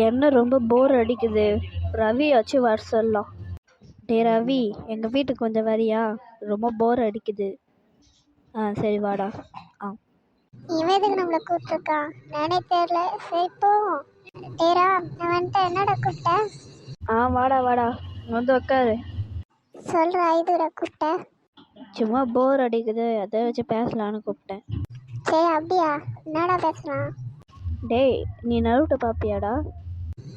என்ன ரொம்ப போர் அடிக்குது. ரவியாச்சும் வர சொல்லலாம். டே ரவி, எங்கள் வீட்டுக்கு கொஞ்சம் வரியா? ரொம்ப போர் அடிக்குது. சரி வாடா. இவன் எதுக்கு நம்மளை கூப்பிட்டுருக்கான் நானே தெரியல. சரி போவோம். டேரா நான் வந்துட்டு என்னடா கூப்பிட்டேன்? வாடா வாடா, வந்து உட்காரு. சொல்ற ஐதுரை கூப்பிட்டேன். சும்மா போர் அடிக்குது, அதை வச்சு பேசலான்னு கூப்பிட்டேன். சரி அப்படியா, என்னடா பேசலாம்? டேய், நீ நருட்டோ பாப்பியாடா?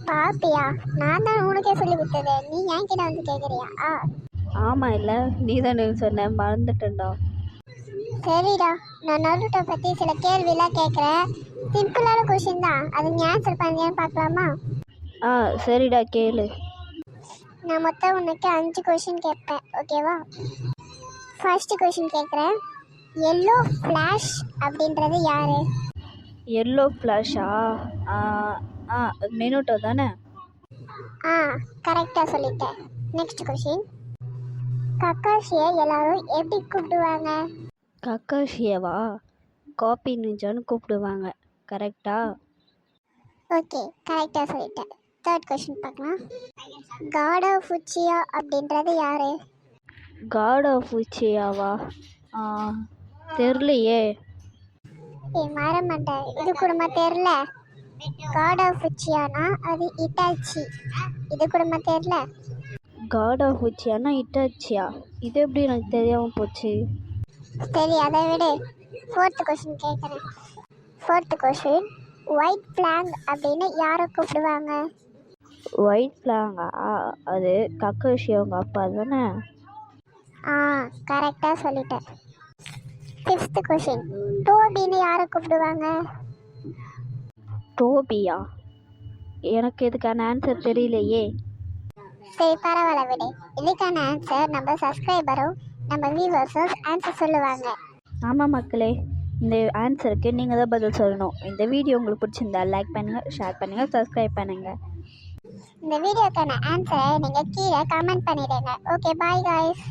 பாப்பியா? நான் தான் உனக்கே சொல்லி கொடுத்தது, நீ என்கிட்ட வந்து கேட்குறியா? ஆமாம் இல்லை, நீ தானே சொன்ன, மறந்துட்டேன்டா. சரிடா, நான் நருட்டோ பற்றி சில கேள்விலாம் கேட்குறேன். சிம்பிளான கொஷின் தான், அது நீ ஆன்சர் பண்ணியான்னு பார்க்கலாமா? சரிடா கேளு. நான் மொத்தம் உனக்கு 5 கொஷின் கேட்பேன், ஓகேவா? ஃபர்ஸ்ட் கொஷின் கேட்குறேன். எல்லோ ஃப்ளாஷ் அப்படின்றது யாரு? எல்லோ ஃப்ளாஷா? மினோட்டோ தானே? கரெக்டாக சொல்லிட்டேன். Next question. கக்காஷியை எல்லாரும் எப்படி கூப்பிடுவாங்க? கக்காஷியவா? காப்பி நிஞ்சான்னு கூப்பிடுவாங்க. கரெக்டா? ஓகே, கரெக்டாக சொல்லிட்டேன். தேர்ட் கொஷின் பார்க்கலாம். காட் ஆஃப் ஃபுச்சியா அப்படின்றது யாரு? காட் ஆஃப் ஃபுச்சியாவா? தெரியலையே. மாற மாட்டேன், இது கூடமா தெரியல? காட் ஆஃப் ஃபுச்சியானா அது இட்டாச்சி, இது கூடமா தெரியல? காட் ஆஃப் ஃபுச்சியானா இட்டாச்சியா? இது எப்படி எனக்கு தெரியாமல் போச்சு? சரி அதை விட ஃபோர்த் கொஷின் கேட்குறேன். Fourth question. ஒயிட் ஃப்ளாங் அப்படின்னு யாரை கூப்பிடுவாங்க? ஒயிட் ஃப்ளாங்கா? அது கக்காஷி அவங்க அப்பா தானே? கரெக்டாக சொல்லிட்டேன். Fifth question. டோபின்னு யாரை கூப்பிடுவாங்க? டோபியா? எனக்கு இதுக்கான ஆன்சர் தெரியலையே. சரி பரவாயில்ல விடு, இதுக்கான ஆன்சர் நம்ம சப்ஸ்கிரைபரும் நம்ம வியூவர்ஸும் ஆன்சர் சொல்லுவாங்க. ஆமாம் மக்களே, இந்த ஆன்சருக்கு நீங்கள் தான் பதில் சொல்லணும். இந்த வீடியோ உங்களுக்கு பிடிச்சிருந்தா லைக் பண்ணுங்கள், ஷேர் பண்ணுங்கள், சப்ஸ்கிரைப் பண்ணுங்கள். இந்த வீடியோக்கான ஆன்சரை நீங்கள் கீழே கமெண்ட் பண்ணிடுங்க. Okay, bye guys.